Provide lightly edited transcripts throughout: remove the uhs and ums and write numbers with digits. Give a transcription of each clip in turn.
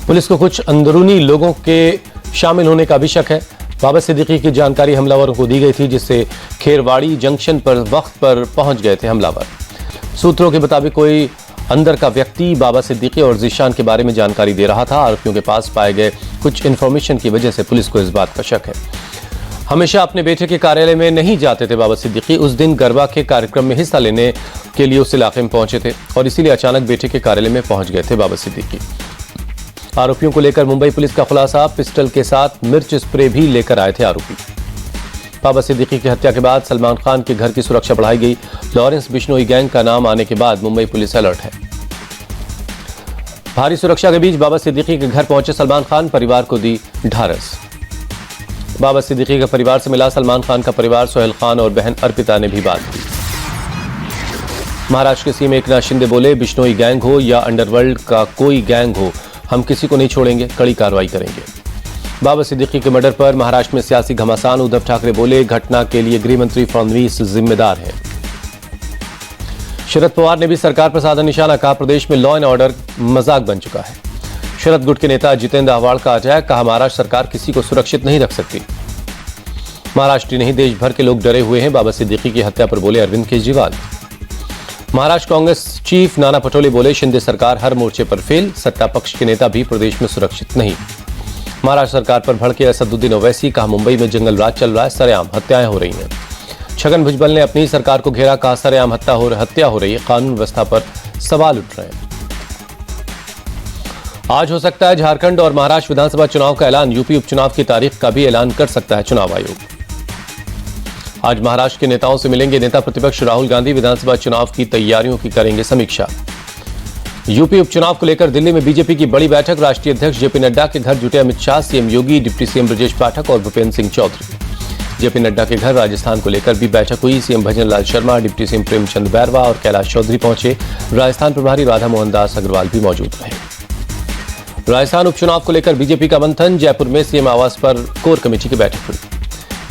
Police को कुछ अंदरूनी लोगों के शामिल होने का भी शक है। बाबा सिद्दीकी की जानकारी हमलावरों को दी गई थी, जिससे खेरवाड़ी जंक्शन पर वक्त पर पहुंच गए थे हमलावर। सूत्रों के मुताबिक कोई अंदर का व्यक्ति बाबा सिद्दीकी और ज़ीशान के बारे में जानकारी दे रहा था। आरोपियों के पास पाए गए कुछ इन्फॉर्मेशन की वजह से पुलिस को इस बात का शक है। हमेशा अपने बेटे के कार्यालय में नहीं जाते थे बाबा सिद्दीकी। उस दिन गरबा के कार्यक्रम में हिस्सा लेने के लिए उस इलाके में पहुंचे थे और इसीलिए अचानक बेटे के कार्यालय में पहुंच गए थे बाबा सिद्दीकी। आरोपियों को लेकर मुंबई पुलिस का खुलासा, पिस्टल के साथ मिर्च स्प्रे भी लेकर आए थे आरोपी। बाबा सिद्दीकी की हत्या के बाद सलमान खान के घर की सुरक्षा बढ़ाई गई। लॉरेंस बिश्नोई गैंग का नाम आने के बाद मुंबई पुलिस अलर्ट है। भारी सुरक्षा के बीच बाबा सिद्दीकी के घर पहुंचे सलमान खान, परिवार को दी ढारस। बाबा सिद्दीकी का परिवार से मिला सलमान खान का परिवार। सोहेल खान और बहन अर्पिता ने भी बात की। महाराष्ट्र के सीएम एकनाथ शिंदे बोले, बिश्नोई गैंग हो या अंडरवर्ल्ड का कोई गैंग हो, हम किसी को नहीं छोड़ेंगे, कड़ी कार्रवाई करेंगे। बाबा सिद्दीकी के मर्डर पर महाराष्ट्र में सियासी घमासान। उद्धव ठाकरे बोले, घटना के लिए गृह मंत्री फडणवीस जिम्मेदार हैं। शरद पवार ने भी सरकार पर साधा निशाना, कहा प्रदेश में लॉ एंड ऑर्डर मजाक बन चुका है। शरद गुट के नेता जितेंद्र आव्हाड का अटैक, कहा महाराष्ट्र सरकार किसी को सुरक्षित नहीं रख सकती। महाराष्ट्र नहीं देश भर के लोग डरे हुए हैं, बाबा सिद्दीकी की हत्या पर बोले अरविंद केजरीवाल। महाराष्ट्र कांग्रेस चीफ नाना पटोले बोले, शिंदे सरकार हर मोर्चे पर फेल, सत्ता पक्ष के नेता भी प्रदेश में सुरक्षित नहीं। महाराष्ट्र सरकार पर भड़के असदुद्दीन ओवैसी, कहा मुंबई में जंगल राज चल रहा है, सरेआम हत्याएं हो रही हैं। छगन भुजबल ने अपनी सरकार को घेरा, कहा सरेआम हत्या हो रही है, कानून व्यवस्था पर सवाल उठ रहे हैं। आज हो सकता है झारखंड और महाराष्ट्र विधानसभा चुनाव का ऐलान। यूपी उपचुनाव की तारीख का भी ऐलान कर सकता है चुनाव आयोग। आज महाराष्ट्र के नेताओं से मिलेंगे नेता प्रतिपक्ष राहुल गांधी, विधानसभा चुनाव की तैयारियों की करेंगे समीक्षा। यूपी उपचुनाव को लेकर दिल्ली में बीजेपी की बड़ी बैठक। राष्ट्रीय अध्यक्ष जेपी नड्डा के घर जुटे अमित शाह, सीएम योगी, डिप्टी सीएम ब्रजेश पाठक और भूपेंद्र सिंह चौधरी। जेपी नड्डा के घर राजस्थान को लेकर भी बैठक हुई। सीएम भजन लाल शर्मा, डिप्टी सीएम प्रेमचंद बैरवा और कैलाश चौधरी पहुंचे। राजस्थान प्रभारी राधा मोहन दास अग्रवाल भी मौजूद रहे। राजस्थान उपचुनाव को लेकर बीजेपी का मंथन। जयपुर में सीएम आवास पर कोर कमेटी की बैठक हुई।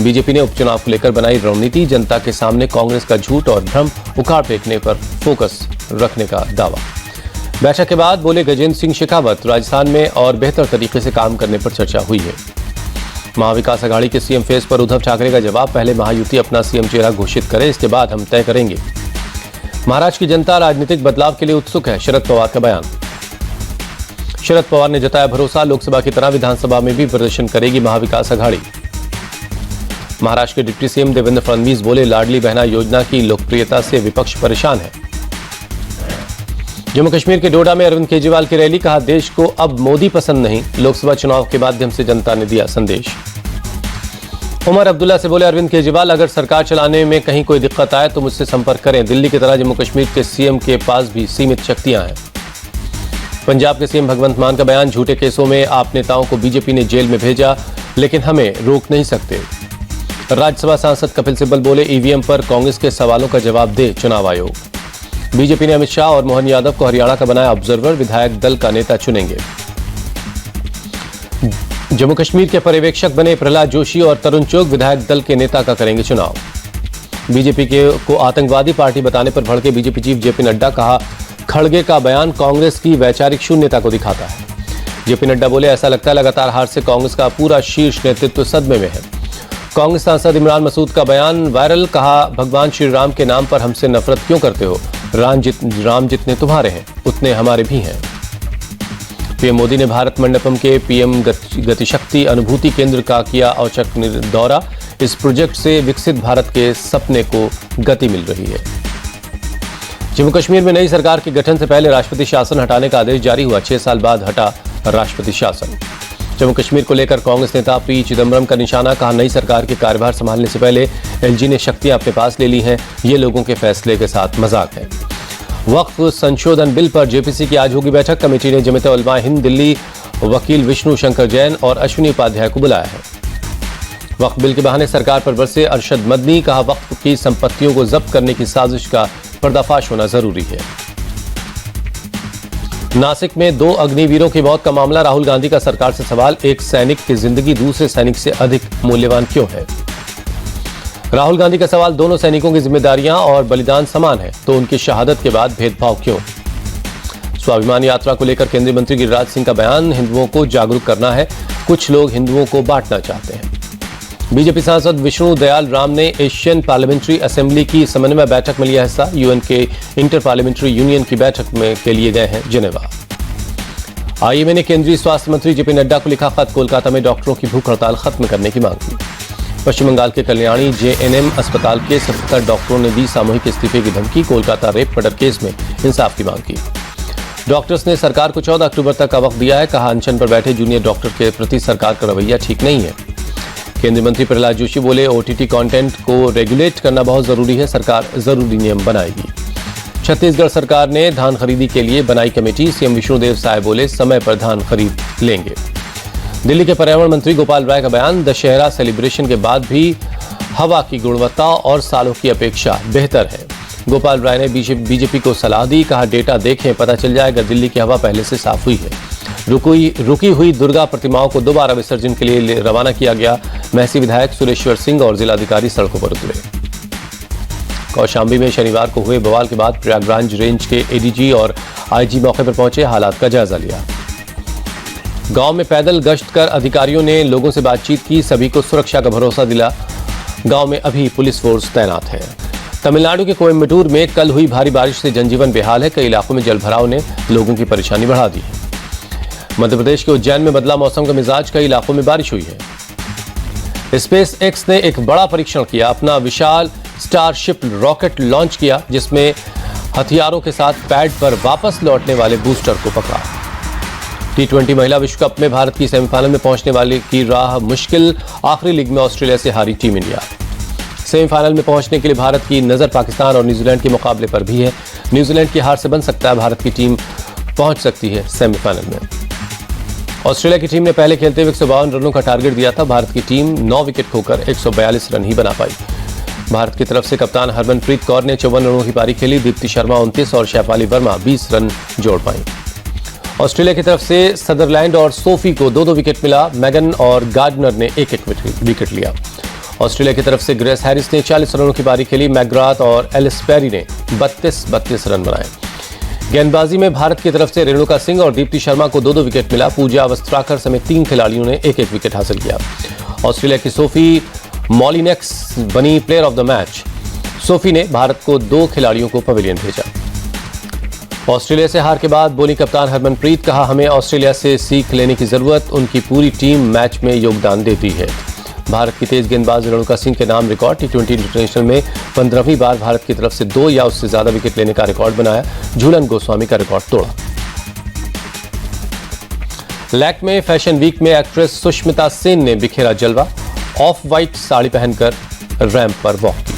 बीजेपी ने उपचुनाव को लेकर बनाई रणनीति, जनता के सामने कांग्रेस का झूठ और भ्रम उखाड़ फेंकने पर फोकस रखने का दावा। बैठक के बाद बोले गजेंद्र सिंह शेखावत, राजस्थान में और बेहतर तरीके से काम करने पर चर्चा हुई है। महाविकास अघाड़ी के सीएम फेस पर उद्धव ठाकरे का जवाब, पहले महायुति अपना सीएम चेहरा घोषित करे, इसके बाद हम तय करेंगे। महाराष्ट्र की जनता राजनीतिक बदलाव के लिए उत्सुक है, शरद पवार का बयान। शरद पवार ने जताया भरोसा, लोकसभा की तरह विधानसभा में भी प्रदर्शन करेगी महाविकास अघाड़ी। महाराष्ट्र के डिप्टी सीएम देवेंद्र फडणवीस बोले, लाडली बहना योजना की लोकप्रियता से विपक्ष परेशान है। जम्मू कश्मीर के डोडा में अरविंद केजरीवाल की रैली, कहा देश को अब मोदी पसंद नहीं, लोकसभा चुनाव के माध्यम से जनता ने दिया संदेश। उमर अब्दुल्ला से बोले अरविंद केजरीवाल, अगर सरकार चलाने में कहीं कोई दिक्कत आए तो मुझसे संपर्क करें। दिल्ली की तरह जम्मू कश्मीर के सीएम के पास भी सीमित शक्तियां हैं। पंजाब के सीएम भगवंत मान का बयान, झूठे केसों में आप नेताओं को बीजेपी ने जेल में भेजा, लेकिन हमें रोक नहीं सकते। राज्यसभा सांसद कपिल सिब्बल बोले, ईवीएम पर कांग्रेस के सवालों का जवाब दे चुनाव आयोग। बीजेपी ने अमित शाह और मोहन यादव को हरियाणा का बनाया ऑब्जर्वर, विधायक दल का नेता चुनेंगे। जम्मू कश्मीर के पर्यवेक्षक बने प्रहलाद जोशी और तरुण चुग, विधायक दल के नेता का करेंगे चुनाव। बीजेपी को आतंकवादी पार्टी बताने पर भड़के बीजेपी चीफ जेपी नड्डा, कहा खड़गे का बयान कांग्रेस की वैचारिक शून्यता को दिखाता है। जेपी नड्डा बोले, ऐसा लगता है लगातार हार से कांग्रेस का पूरा शीर्ष नेतृत्व सदमे में है। कांग्रेस सांसद इमरान मसूद का बयान वायरल, कहा भगवान श्री राम के नाम पर हमसे नफरत क्यों करते हो, राम जितने तुम्हारे हैं उतने हमारे भी हैं। पीएम मोदी ने भारत मंडपम के पीएम गतिशक्ति अनुभूति केंद्र का किया औचक दौरा। इस प्रोजेक्ट से विकसित भारत के सपने को गति मिल रही है। जम्मू कश्मीर में नई सरकार के गठन से पहले राष्ट्रपति शासन हटाने का आदेश जारी हुआ। 6 साल बाद हटा राष्ट्रपति शासन। जम्मू कश्मीर को लेकर कांग्रेस नेता पी चिदम्बरम का निशाना, कहा नई सरकार के कार्यभार संभालने से पहले एलजी ने शक्तियां अपने पास ले ली हैं, ये लोगों के फैसले के साथ मजाक है। वक्फ संशोधन बिल पर जेपीसी की आज होगी बैठक। कमेटी ने जमीयत उलमा हिंद दिल्ली वकील विष्णु शंकर जैन और अश्विनी उपाध्याय को बुलाया है। वक्फ बिल के बहाने सरकार पर बरसे अरशद मदनी, कहा वक्फ की संपत्तियों को जब्त करने की साजिश का पर्दाफाश होना जरूरी है। नासिक में 2 अग्निवीरों की मौत का मामला, राहुल गांधी का सरकार से सवाल, एक सैनिक की जिंदगी दूसरे सैनिक से अधिक मूल्यवान क्यों है। राहुल गांधी का सवाल, दोनों सैनिकों की जिम्मेदारियां और बलिदान समान है, तो उनकी शहादत के बाद भेदभाव क्यों। स्वाभिमान यात्रा को लेकर केंद्रीय मंत्री गिरिराज सिंह का बयान, हिंदुओं को जागरूक करना है, कुछ लोग हिंदुओं को बांटना चाहते हैं। बीजेपी सांसद विष्णु दयाल राम ने एशियन पार्लियामेंट्री असेंबली की समन्वय बैठक में लिया हिस्सा। यूएन के इंटर पार्लियामेंट्री यूनियन की बैठक में के लिए गए हैं जिनेवा। आईएमए ने केंद्रीय स्वास्थ्य मंत्री जेपी नड्डा को लिखा खत, कोलकाता में डॉक्टरों की भूख हड़ताल खत्म करने की मांग की। पश्चिम बंगाल के कल्याणी जेएनएम अस्पताल के 77 डॉक्टरों ने दी सामूहिक इस्तीफे की धमकी। कोलकाता रेप मर्डर केस में इंसाफ की मांग की। डॉक्टर्स ने सरकार को 14 अक्टूबर तक का वक्त दिया है। कहा, अनशन पर बैठे जूनियर डॉक्टर के प्रति सरकार का रवैया ठीक नहीं है। केंद्रीय मंत्री प्रहलाद जोशी बोले, ओटीटी कंटेंट को रेगुलेट करना बहुत जरूरी है, सरकार जरूरी नियम बनाएगी। छत्तीसगढ़ सरकार ने धान खरीदी के लिए बनाई कमेटी। सीएम विष्णुदेव साय बोले, समय पर धान खरीद लेंगे। दिल्ली के पर्यावरण मंत्री गोपाल राय का बयान, दशहरा सेलिब्रेशन के बाद भी हवा की गुणवत्ता और सालों की अपेक्षा बेहतर है। गोपाल राय ने बीजेपी को सलाह दी। कहा, डेटा देखें, पता चल जाएगा दिल्ली की हवा पहले से साफ हुई है। रुकी हुई दुर्गा प्रतिमाओं को दोबारा विसर्जन के लिए रवाना किया गया। महसी विधायक सुरेश्वर सिंह और जिलाधिकारी सड़कों पर उतरे। कौशाम्बी में शनिवार को हुए बवाल के बाद प्रयागराज रेंज के एडीजी और आईजी मौके पर पहुंचे, हालात का जायजा लिया। गांव में पैदल गश्त कर अधिकारियों ने लोगों से बातचीत की, सभी को सुरक्षा का भरोसा दिला। गांव में अभी पुलिस फोर्स तैनात है। तमिलनाडु के कोयम्बटूर में कल हुई भारी बारिश से जनजीवन बेहाल है। कई इलाकों में जलभराव ने लोगों की परेशानी बढ़ा दी है। मध्य प्रदेश के उज्जैन में बदला मौसम का मिजाज, कई इलाकों में बारिश हुई है। स्पेस एक्स ने एक बड़ा परीक्षण किया। अपना विशाल स्टारशिप रॉकेट लॉन्च किया, जिसमें हथियारों के साथ पैड पर वापस लौटने वाले बूस्टर को पकड़ा। T20 महिला विश्व कप में भारत की सेमीफाइनल में पहुंचने वाले की राह मुश्किल। आखिरी लीग में ऑस्ट्रेलिया से हारी टीम इंडिया। सेमीफाइनल में पहुंचने के लिए भारत की नजर पाकिस्तान और न्यूजीलैंड के मुकाबले पर भी है। न्यूजीलैंड की हार से बन सकता है भारत की टीम पहुंच सकती है सेमीफाइनल में। ऑस्ट्रेलिया की टीम ने पहले खेलते हुए 152 रनों का टारगेट दिया था। भारत की टीम 9 विकेट खोकर 142 रन ही बना पाई। भारत की तरफ से कप्तान हरमनप्रीत कौर ने 54 रनों की पारी खेली। दीप्ति शर्मा 29 और शैफाली वर्मा 20 रन जोड़ पाई। ऑस्ट्रेलिया की तरफ से सदरलैंड और सोफी को 2-2 विकेट मिला। मैगन और गार्डनर ने 1-1 विकेट लिया। ऑस्ट्रेलिया की तरफ से ग्रेस हैरिस ने 40 रनों की पारी खेली। मैकग्राथ और एलिस पेरी ने 32 रन बनाए। गेंदबाजी में भारत की तरफ से रेणुका सिंह और दीप्ति शर्मा को 2-2 विकेट मिला। पूजा वस्त्राकर समेत 3 खिलाड़ियों ने 1-1 विकेट हासिल किया। ऑस्ट्रेलिया की सोफी मॉलिनेक्स बनी player of the match. Sophie ने भारत को 2 खिलाड़ियों को पवेलियन भेजा। ऑस्ट्रेलिया से हार के बाद बोली कप्तान हरमनप्रीत, कहा, हमें ऑस्ट्रेलिया से सीख लेने की जरूरत। उनकी पूरी टीम मैच में योगदान देती है। भारत की तेज गेंदबाज रेणुका सिंह के नाम रिकॉर्ड। T20 इंटरनेशनल में 15वीं बार भारत की तरफ से 2 या उससे ज्यादा विकेट लेने का रिकॉर्ड बनाया। झूलन गोस्वामी का रिकॉर्ड तोड़ा। लैक में फैशन वीक में एक्ट्रेस सुष्मिता सेन ने बिखेरा जलवा। ऑफ वाइट साड़ी पहनकर रैंप पर वॉक किया।